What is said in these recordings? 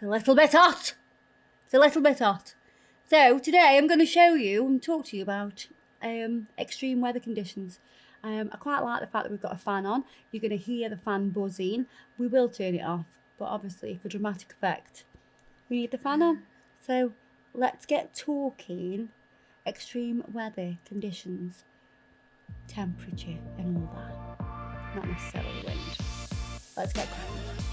It's a little bit hot. It's a little bit hot. So today I'm going to show you and talk to you about extreme weather conditions. I quite like the fact that we've got a fan on. You're going to hear the fan buzzing. We will turn it off, but obviously for dramatic effect, we need the fan on. So let's get talking extreme weather conditions, temperature and all that. Not necessarily wind. Let's get cracking.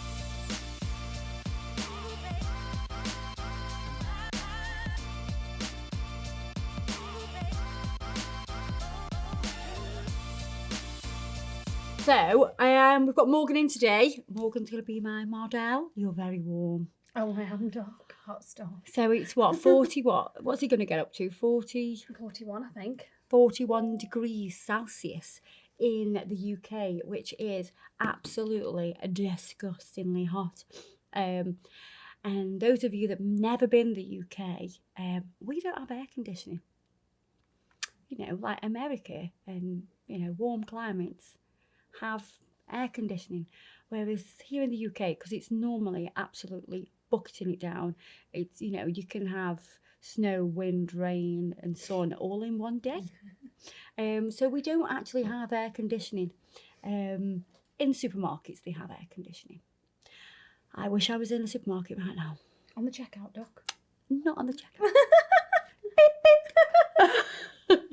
So, we've got Morgan in today. Morgan's going to be my model. You're very warm. Oh, I am dark. Hot stuff. So it's what, 40 what? What's he going to get up to? 40? 41, I think. 41 degrees Celsius in the UK, which is absolutely disgustingly hot. And those of you that have never been to the UK, we don't have air conditioning. You know, like America and, you know, warm climates have air conditioning, whereas here in the UK, because it's normally absolutely bucketing it down, it's, you know, you can have snow, wind, rain and sun all in one day. So we don't actually have air conditioning. In supermarkets they have air conditioning. I wish I was in a supermarket right now. On the checkout, Doc. Not on the checkout. Beep, beep.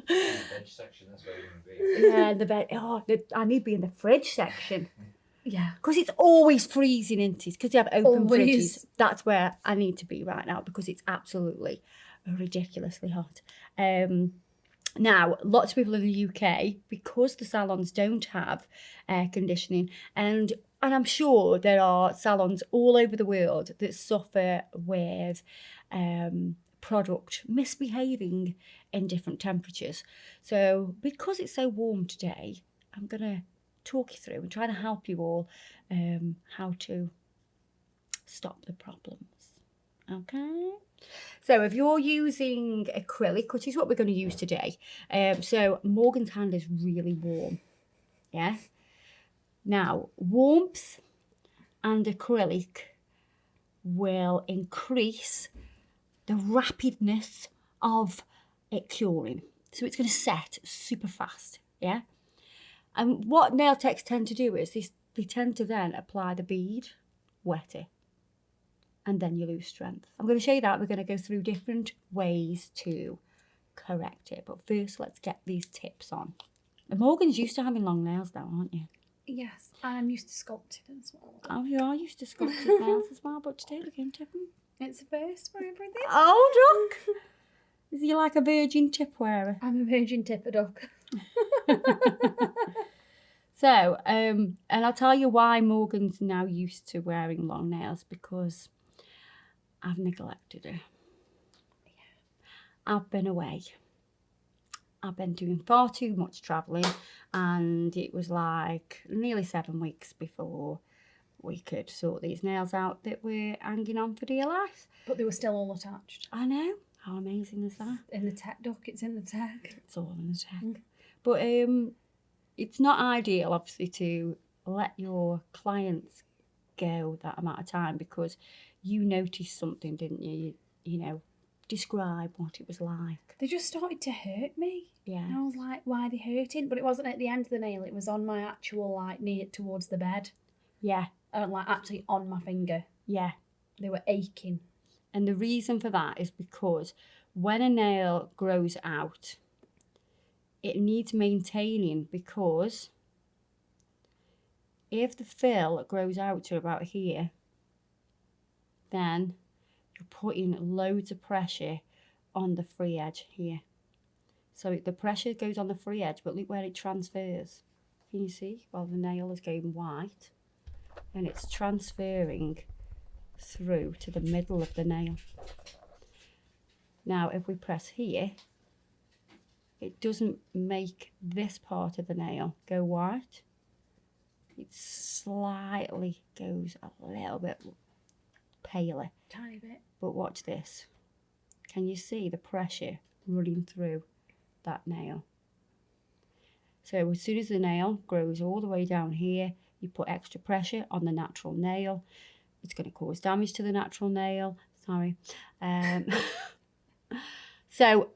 Veg section, that's where you want to be. Yeah, the bed. Oh, I need to be in the fridge section. Yeah. Because it's always freezing, isn't it? Because they have open Always. fridges. That's where I need to be right now because it's absolutely ridiculously hot. Now, lots of people in the UK, because the salons don't have air conditioning, and I'm sure there are salons all over the world that suffer with product misbehaving in different temperatures. So because it's so warm today, I'm going to talk you through and try to help you all how to stop the problems. Okay? So if you're using acrylic, which is what we're going to use today, so Morgan's hand is really warm. Yeah? Now, warmth and acrylic will increase the rapidness of it curing. So it's going to set super fast, yeah? And what nail techs tend to do is they tend to then apply the bead, wet it, and then you lose strength. I'm going to show you that. We're going to go through different ways to correct it. But first, let's get these tips on. And Morgan's used to having long nails now, aren't you? Yes, and I'm used to sculpting as well. Oh, you are used to sculpting nails as well, but today we're going to them. It's a first for everything. Oh, Doc! Is he like a virgin tip wearer? I'm a virgin tipper, Doc. So, and I'll tell you why Morgan's now used to wearing long nails, because I've neglected her. I've been away. I've been doing far too much travelling, and it was like nearly 7 weeks before we could sort these nails out that were hanging on for dear life. But they were still all attached. I know. How amazing is that? In the tech, Doc. It's in the tech. It's all in the tech. But it's not ideal, obviously, to let your clients go that amount of time, because you noticed something, didn't you? You know, describe what it was like. They just started to hurt me. Yeah. And I was like, why are they hurting? But it wasn't at the end of the nail. It was on my actual, like, near towards the bed. Yeah. Like, actually on my finger. Yeah. They were aching. And the reason for that is because when a nail grows out, it needs maintaining, because if the fill grows out to about here, then you're putting loads of pressure on the free edge here. So the pressure goes on the free edge, but look where it transfers. Can you see? Well, the nail is going white and it's transferring through to the middle of the nail. Now, if we press here, it doesn't make this part of the nail go white. It slightly goes a little bit paler. Tiny bit. But watch this. Can you see the pressure running through that nail? So as soon as the nail grows all the way down here, you put extra pressure on the natural nail. It's going to cause damage to the natural nail. Sorry. So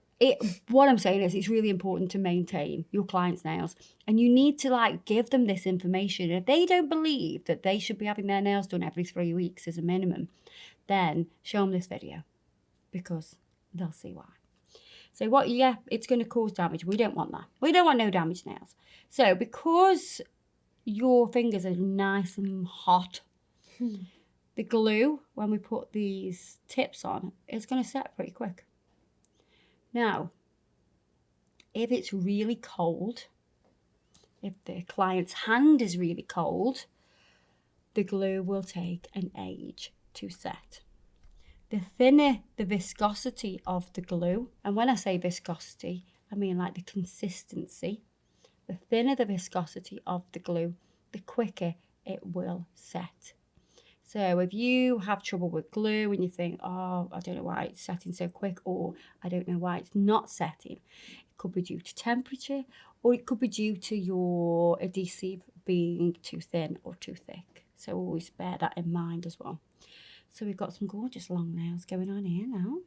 what I'm saying is it's really important to maintain your client's nails, and you need to like give them this information. If they don't believe that they should be having their nails done every 3 weeks as a minimum, then show them this video, because they'll see why. So what, yeah, it's going to cause damage. We don't want that. We don't want no damaged nails. So because your fingers are nice and hot, the glue, when we put these tips on, is going to set pretty quick. Now, if it's really cold, if the client's hand is really cold, the glue will take an age to set. The thinner the viscosity of the glue, and when I say viscosity, I mean like the consistency, the thinner the viscosity of the glue, the quicker it will set. So if you have trouble with glue and you think, oh, I don't know why it's setting so quick, or I don't know why it's not setting, it could be due to temperature, or it could be due to your adhesive being too thin or too thick. So always bear that in mind as well. So we've got some gorgeous long nails going on here now.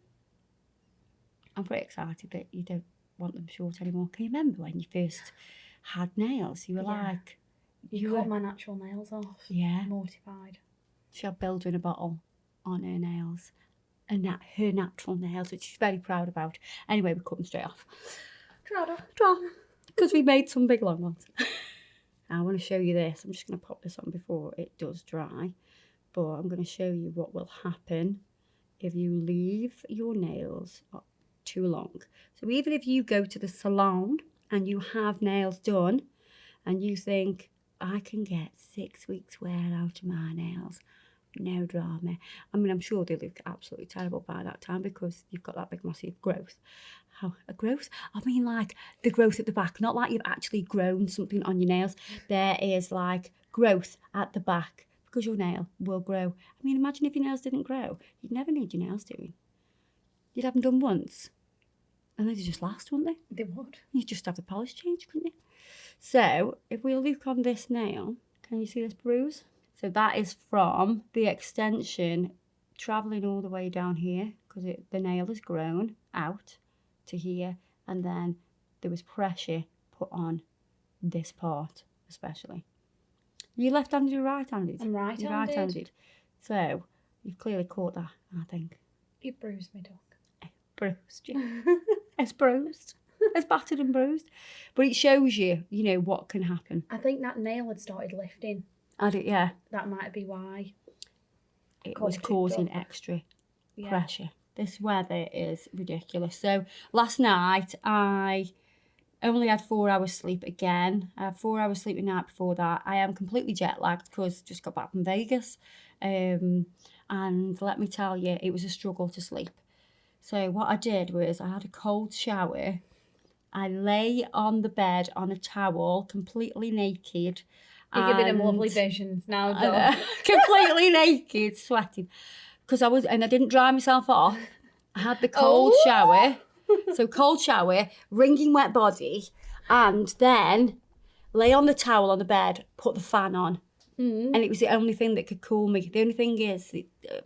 I'm pretty excited that you don't want them short anymore. Can you remember when you first had nails? You were like... You cut my natural nails off. Yeah. Mortified. She had builder in a bottle on her nails, and her natural nails, which she's very proud about. Anyway, we cut them straight off. Draw. Because we made some big long ones. I want to show you this. I'm just going to pop this on before it does dry. But I'm going to show you what will happen if you leave your nails too long. So even if you go to the salon and you have nails done and you think, I can get 6 weeks wear out of my nails, no drama. I mean, I'm sure they look absolutely terrible by that time because you've got that big massive growth. How a growth? I mean like the growth at the back, not like you've actually grown something on your nails. There is like growth at the back because your nail will grow. I mean, imagine if your nails didn't grow. You'd never need your nails doing. You'd have them done once and they'd just last, wouldn't they? They would. You'd just have the polish change, couldn't you? So if we look on this nail, can you see this bruise? So that is from the extension travelling all the way down here because the nail has grown out to here, and then there was pressure put on this part especially. Are you left-handed or right-handed? I'm right-handed. You're right-handed. So you've clearly caught that, I think. You bruised me, duck. Bruised you. It's bruised. It's battered and bruised. But it shows you, you know, what can happen. I think that nail had started lifting. Yeah. That might be why. It was causing extra pressure. This weather is ridiculous. So last night I only had 4 hours sleep again. I had 4 hours sleep the night before that. I am completely jet lagged because I just got back from Vegas. And let me tell you, it was a struggle to sleep. So what I did was I had a cold shower. I lay on the bed on a towel, completely naked. You're giving them lovely visions now, Dawn. Completely naked, sweating. Because I didn't dry myself off. I had the cold shower. So cold shower, wringing wet body, and then lay on the towel on the bed, put the fan on. And it was the only thing that could cool me. The only thing is,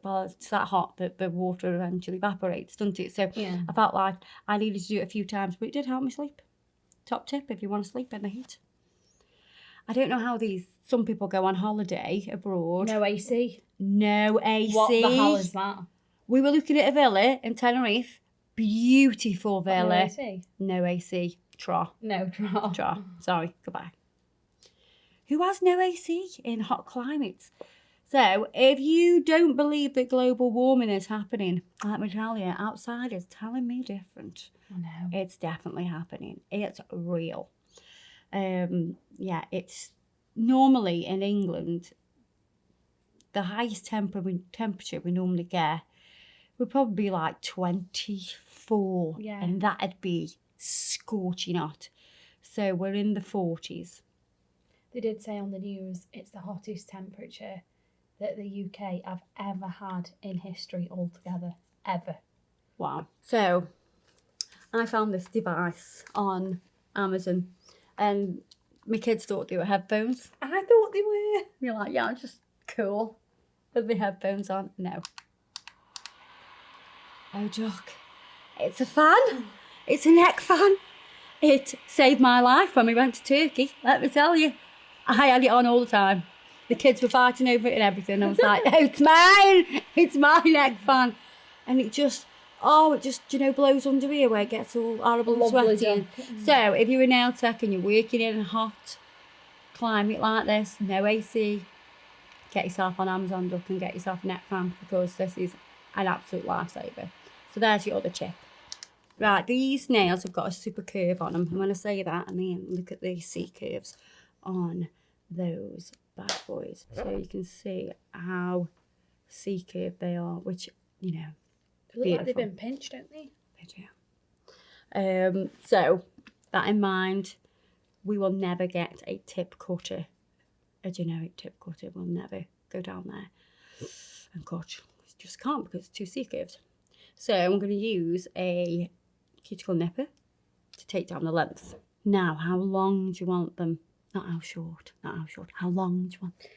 well, it's that hot that the water eventually evaporates, doesn't it? So I felt like I needed to do it a few times, but it did help me sleep. Top tip if you want to sleep in the heat. I don't know how some people go on holiday abroad. No AC. No AC. What the hell is that? We were looking at a villa in Tenerife. Beautiful villa. No AC. No AC. No draw. Sorry. Goodbye. Who has no AC in hot climates? So if you don't believe that global warming is happening, let me tell you, outsiders telling me different. I know. It's definitely happening. It's real. It's normally in England, the highest temperature we normally get would probably be like 24. Yeah. And that'd be scorching hot. So we're in the 40s. They did say on the news it's the hottest temperature that the UK have ever had in history altogether. Ever. Wow. So I found this device on Amazon and my kids thought they were headphones. I thought they were. You're like, yeah, just cool. with the headphones on. No. Oh, Doc. It's a fan. It's a neck fan. It saved my life when we went to Turkey, let me tell you. I had it on all the time. The kids were fighting over it and everything. I was like, oh, it's mine. It's my neck fan. And it just, you know, blows under here where it gets all horrible and sweaty. So if you're a nail tech and you're working in a hot climate like this, no AC, get yourself on Amazon, Duck, and get yourself a neck fan, because this is an absolute lifesaver. So there's your other tip. Right, these nails have got a super curve on them. And when I say that, I mean, look at these C curves on those bad boys. So you can see how C curved they are, which, you know, they look like they've been pinched, don't they? They do. So that in mind, we will never get a tip cutter, a generic tip cutter. We'll never go down there and cut. Just can't, because it's too C curved. So I'm going to use a cuticle nipper to take down the length. Now, how long do you want them? Not how short, not how short. How long do you want?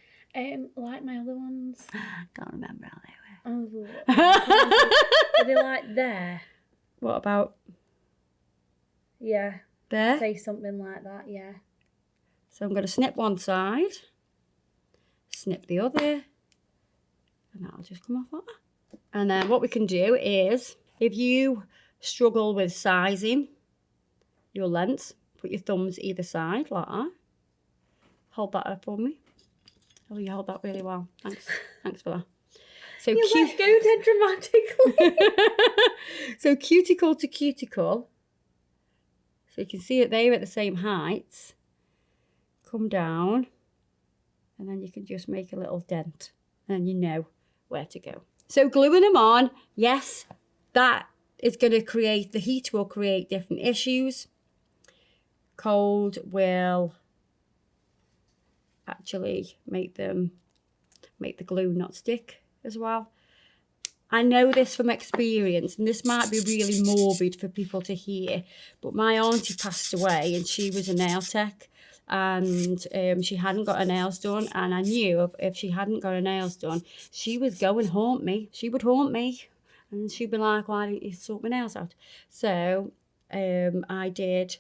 Like my other ones. Can't remember how they were. Oh, are they like there? What about? Yeah. There? Say something like that, yeah. So I'm going to snip one side, snip the other, and that'll just come off like that. And then what we can do is, if you struggle with sizing your lengths, put your thumbs either side like that. Hold that up for me. Oh, you held that really well. Thanks for that. So you let go dead dramatically. So cuticle to cuticle. So you can see it there at the same heights. Come down, and then you can just make a little dent, and you know where to go. So gluing them on, yes, that is going to create, the heat will create different issues. Cold will actually make the glue not stick as well. I know this from experience, and this might be really morbid for people to hear, but my auntie passed away and she was a nail tech, and she hadn't got her nails done, and I knew if she hadn't got her nails done, she was going to haunt me. She would haunt me, and she'd be like, why didn't you sort my nails out? So I did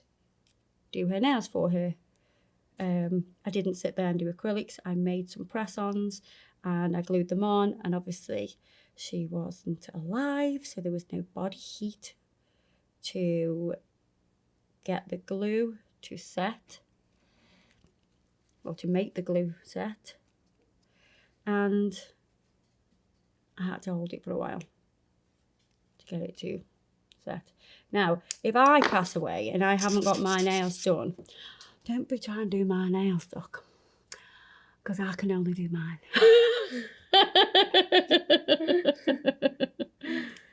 do her nails for her. I didn't sit there and do acrylics. I made some press-ons and I glued them on, and obviously she wasn't alive, so there was no body heat to get the glue to set, or to make the glue set, and I had to hold it for a while to get it to set. Now, if I pass away and I haven't got my nails done, don't be trying to do my nails, Doc, because I can only do mine.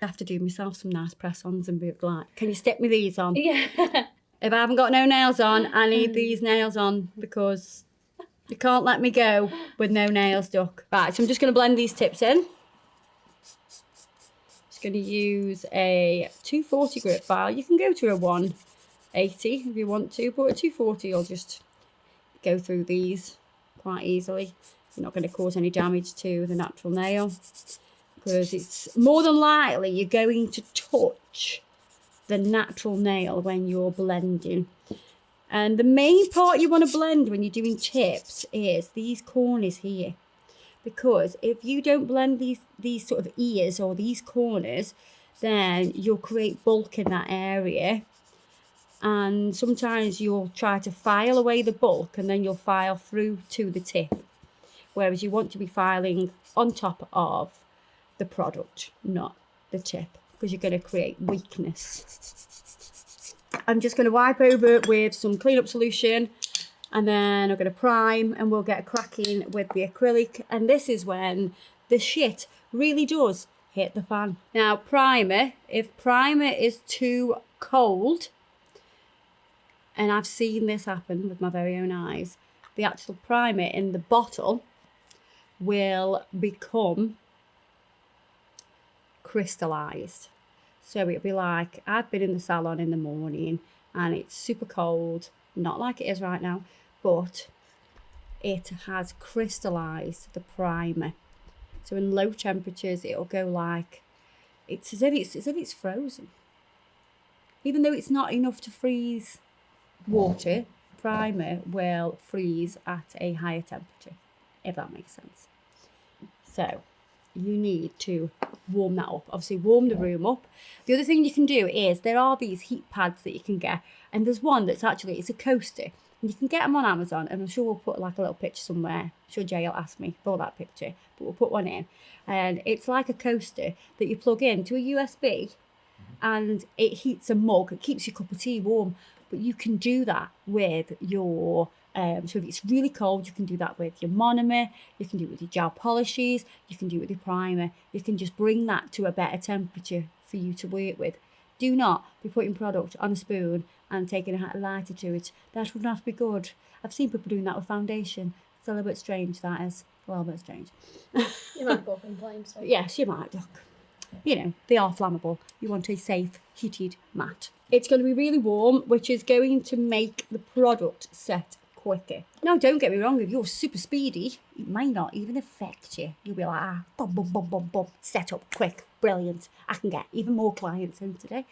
I have to do myself some nice press-ons and be like, can you stick me these on? Yeah. If I haven't got no nails on, I need these nails on, because you can't let me go with no nails, Duck. Right, so I'm just going to blend these tips in. Just going to use a 240 grit file. You can go to a 180 if you want to, but a 240 will just go through these quite easily. You're not going to cause any damage to the natural nail, because it's more than likely you're going to touch the natural nail when you're blending. And the main part you want to blend when you're doing tips is these corners here, because if you don't blend these sort of ears or these corners, then you'll create bulk in that area, and sometimes you'll try to file away the bulk and then you'll file through to the tip, whereas you want to be filing on top of the product, not the tip, because you're going to create weakness. I'm just going to wipe over with some cleanup solution, and then I'm going to prime, and we'll get cracking with the acrylic. And this is when the shit really does hit the fan. Now, primer, if primer is too cold, and I've seen this happen with my very own eyes, the actual primer in the bottle will become crystallized. So it'll be like, I've been in the salon in the morning and it's super cold, not like it is right now, but it has crystallized the primer. So in low temperatures, it'll go like, it's as if it's frozen. Even though it's not enough to freeze water, primer will freeze at a higher temperature, if that makes sense. So you need to warm that up. Obviously warm the room up. The other thing you can do is there are these heat pads that you can get, and there's one that's actually, it's a coaster, and you can get them on Amazon, and I'm sure we'll put like a little picture somewhere. I'm sure Jay will ask me for that picture, but we'll put one in. And it's like a coaster that you plug into a USB, and it heats a mug. It keeps your cup of tea warm. But you can do that with your, so if it's really cold, you can do that with your monomer, you can do it with your gel polishes, you can do it with your primer. You can just bring that to a better temperature for you to work with. Do not be putting product on a spoon and taking a lighter to it. That would not be good. I've seen people doing that with foundation. It's a little bit strange, that is. A little bit strange. You might go up in flames. So. Yes, you might, look. You know, they are flammable. You want a safe, heated mat. It's going to be really warm, which is going to make the product set quicker. Now, don't get me wrong, if you're super speedy, it may not even affect you. You'll be like, boom, boom, boom, boom, boom, set up quick, brilliant. I can get even more clients in today.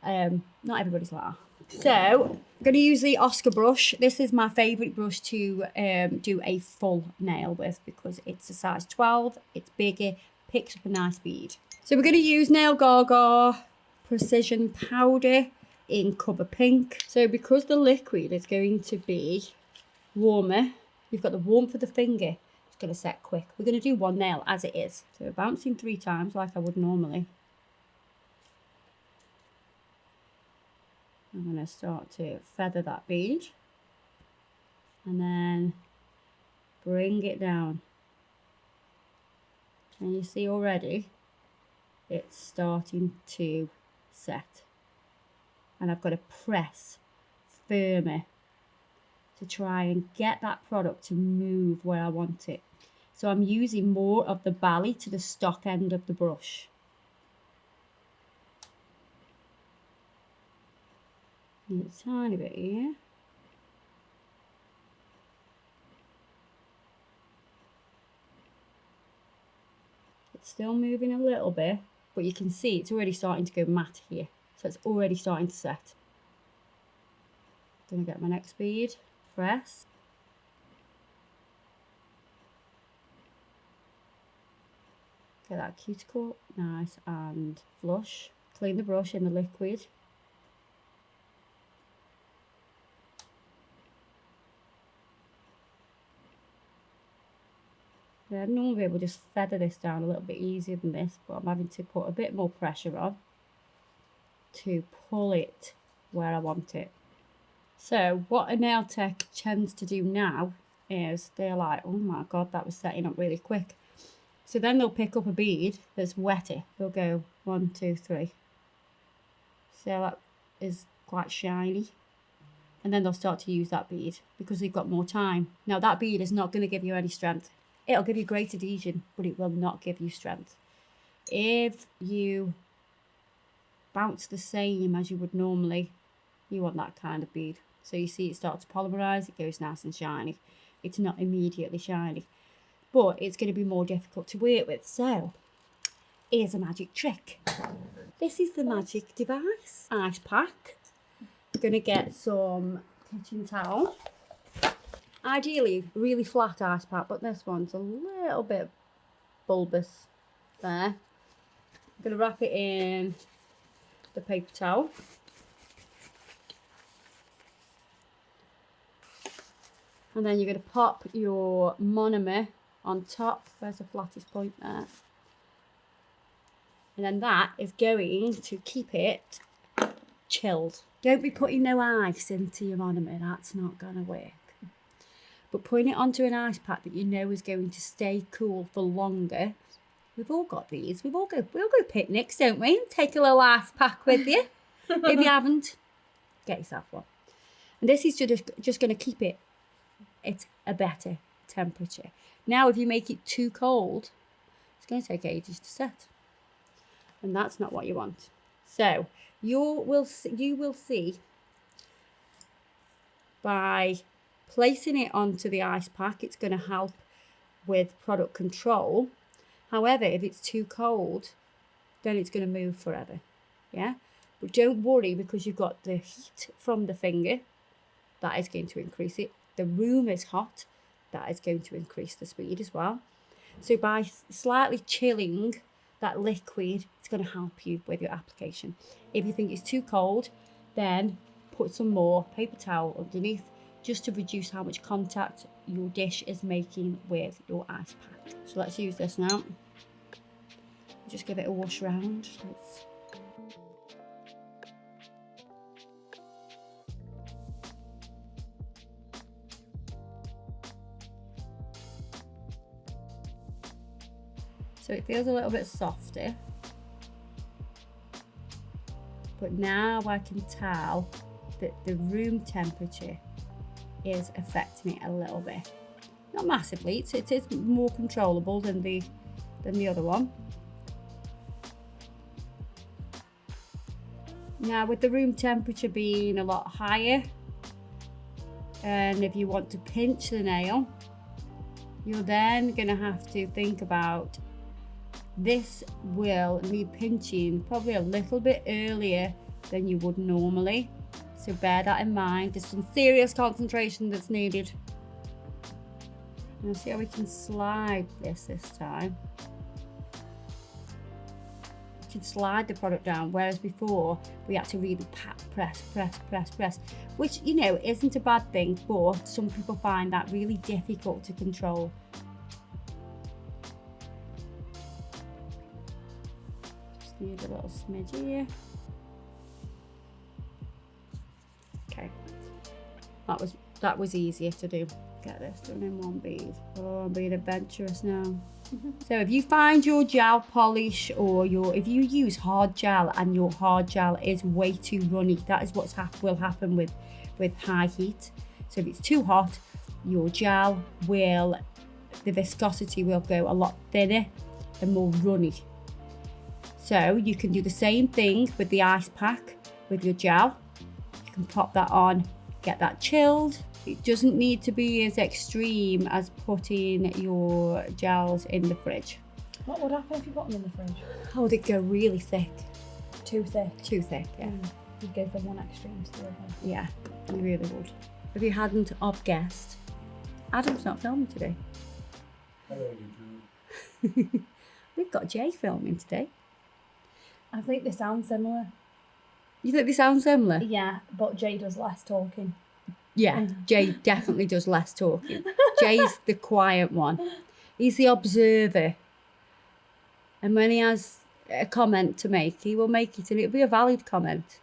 Not everybody's like that. So, I'm going to use the Oscar brush. This is my favourite brush to do a full nail with because it's a size 12, it's bigger, picks up a nice bead. So we're going to use Nail Gaga Precision Powder in Cover Pink. So because the liquid is going to be warmer, you've got the warmth of the finger. It's going to set quick. We're going to do one nail as it is. So bouncing 3 times like I would normally. I'm going to start to feather that bead. And then bring it down. And you see already, it's starting to set. And I've got to press firmer to try and get that product to move where I want it. So I'm using more of the bally to the stock end of the brush. Need a tiny bit here. It's still moving a little bit, but you can see it's already starting to go matte here. So it's already starting to set. Gonna get my next bead, press. Get that cuticle nice and flush. Clean the brush in the liquid. Yeah, normally we'll just feather this down a little bit easier than this, but I'm having to put a bit more pressure on to pull it where I want it. So what a nail tech tends to do now is they're like, oh my god, that was setting up really quick. So then they'll pick up a bead that's wetter. They'll go 1, 2, 3. So that is quite shiny. And then they'll start to use that bead because they've got more time. Now that bead is not going to give you any strength. It'll give you great adhesion, but it will not give you strength. If you bounce the same as you would normally, you want that kind of bead. So you see it starts to polymerize, it goes nice and shiny. It's not immediately shiny, but it's going to be more difficult to work with. So here's a magic trick. This is the magic device. Ice pack. I'm going to get some kitchen towel. Ideally, really flat ice pack, but this one's a little bit bulbous there. I'm going to wrap it in the paper towel. And then you're going to pop your monomer on top. Where's the flattest point there? And then that is going to keep it chilled. Don't be putting no ice into your monomer, that's not going to work. But putting it onto an ice pack that you know is going to stay cool for longer. We've all got these. We all go picnics, don't we? And take a little ice pack with you. If you haven't, get yourself one. And this is just going to keep it at a better temperature. Now, if you make it too cold, it's going to take ages to set. And that's not what you want. So you will see by placing it onto the ice pack, it's going to help with product control. However, if it's too cold, then it's going to move forever. Yeah? But don't worry, because you've got the heat from the finger, that is going to increase it. The room is hot, that is going to increase the speed as well. So by slightly chilling that liquid, it's going to help you with your application. If you think it's too cold, then put some more paper towel underneath, just to reduce how much contact your dish is making with your ice pack. So let's use this now. Just give it a wash round. So it feels a little bit softer. But now I can tell that the room temperature is affecting it a little bit. Not massively, it is more controllable than the other one. Now with the room temperature being a lot higher, and if you want to pinch the nail, you're then going to have to think about, this will need pinching probably a little bit earlier than you would normally. So bear that in mind. There's some serious concentration that's needed. And see how we can slide this time. We can slide the product down, whereas before we had to really press, which, you know, isn't a bad thing, but some people find that really difficult to control. Just need a little smidge here. Okay, that was easier to do. Get this done in one bead. Oh, I'm being adventurous now. So if you find your gel polish, or if you use hard gel and your hard gel is way too runny, that is what will happen with high heat. So if it's too hot, your gel the viscosity will go a lot thinner and more runny. So you can do the same thing with the ice pack with your gel. You can pop that on, get that chilled. It doesn't need to be as extreme as putting your gels in the fridge. What would happen if you put them in the fridge? Oh, they'd go really thick. Too thick? Too thick, yeah. You'd go from one extreme to the other. Yeah, you really would. If you hadn't have guessed, Adam's not filming today. Hello, YouTube. We've got Jay filming today. I think they sound similar. You think they sound similar? Yeah, but Jay does less talking. Yeah, Jay definitely does less talking. Jay's the quiet one. He's the observer. And when he has a comment to make, he will make it, and it'll be a valid comment.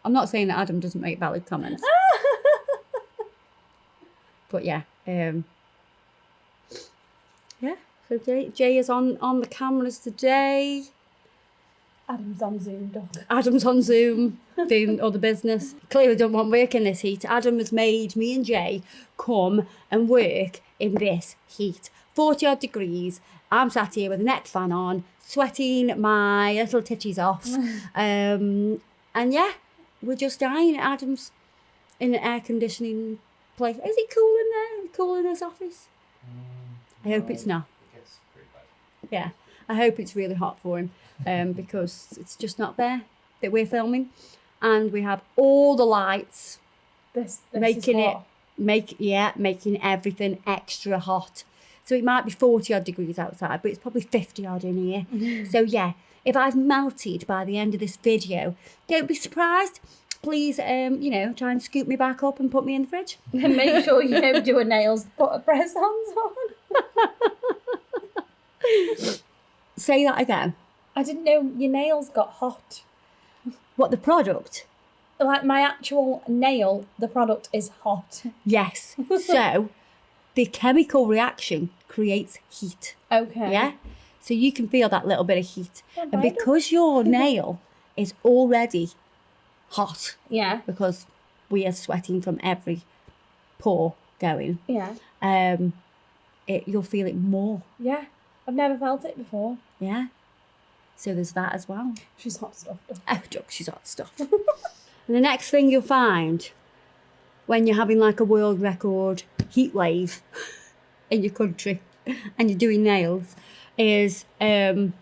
I'm not saying that Adam doesn't make valid comments. But yeah. Yeah, so Jay is on the cameras today. Adam's on Zoom, Doc. Adam's on Zoom doing other business. Clearly don't want work in this heat. Adam has made me and Jay come and work in this heat. 40 odd degrees. I'm sat here with a neck fan on, sweating my little titties off. And yeah, we're just dying. Adam's in an air conditioning place. Is it cool in there? Cool in his office? I hope it's not. It gets pretty bad. Yeah, I hope it's really hot for him. Because it's just not there that we're filming, and we have all the lights This making is it hot. making everything extra hot. So it might be 40 odd degrees outside, but it's probably 50 odd in here. So yeah, if I've melted by the end of this video, don't be surprised. Please, try and scoop me back up and put me in the fridge. And make sure you don't do a nails, put a press-ons on. Say that again. I didn't know your nails got hot. What, the product? Like my actual nail, the product is hot. Yes. So the chemical reaction creates heat. Okay. Yeah? So you can feel that little bit of heat. Yeah, And because your nail is already hot, Yeah. because we are sweating from every pore going, Yeah. you'll feel it more. Yeah. I've never felt it before. Yeah? So there's that as well. She's hot stuff. Oh, Doc, she's hot stuff. And the next thing you'll find when you're having like a world record heat wave in your country, and you're doing nails is when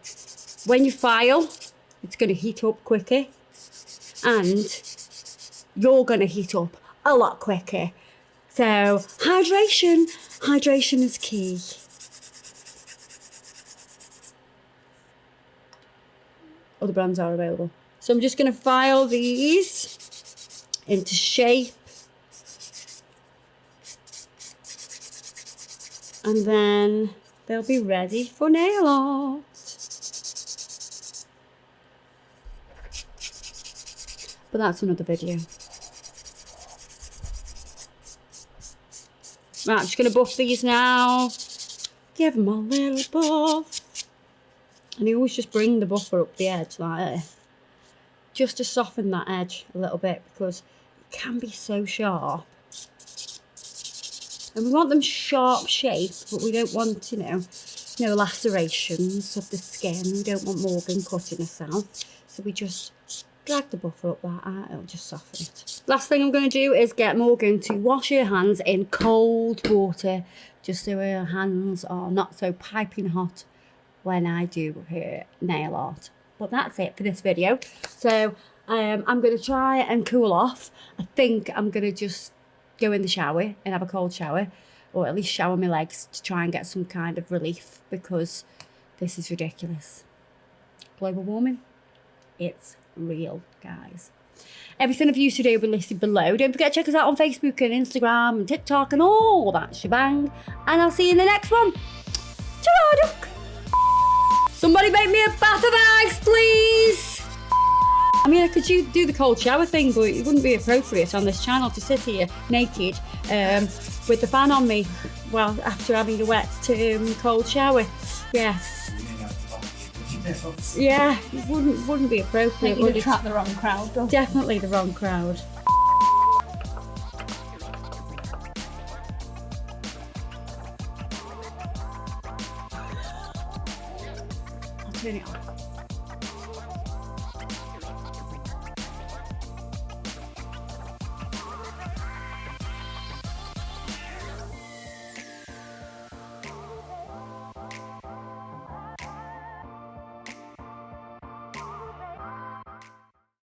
you file, it's going to heat up quicker and you're going to heat up a lot quicker. So hydration is key. Other brands are available. So I'm just going to file these into shape. And then they'll be ready for nail art. But that's another video. Right, I'm just going to buff these now. Give them a little buff. And you always just bring the buffer up the edge like this. Just to soften that edge a little bit because it can be so sharp. And we want them sharp shape, but we don't want, you know, no lacerations of the skin. We don't want Morgan cutting us out. So we just drag the buffer up like that. It'll just soften it. Last thing I'm going to do is get Morgan to wash her hands in cold water, just so her hands are not so piping hot when I do her nail art. But that's it for this video. So I'm going to try and cool off. I think I'm going to just go in the shower and have a cold shower, or at least shower my legs to try and get some kind of relief, because this is ridiculous. Global warming, it's real, guys. Everything I've used today will be listed below. Don't forget to check us out on Facebook and Instagram and TikTok and all that shebang. And I'll see you in the next one. Ta-da, duck. Somebody make me a bath of ice, please. I mean, I could do the cold shower thing, but it wouldn't be appropriate on this channel to sit here naked with the fan on me, well, after having a wet cold shower. Yes. Yeah, it wouldn't be appropriate. It would attract the wrong crowd, though. Definitely the wrong crowd. I'll turn it off.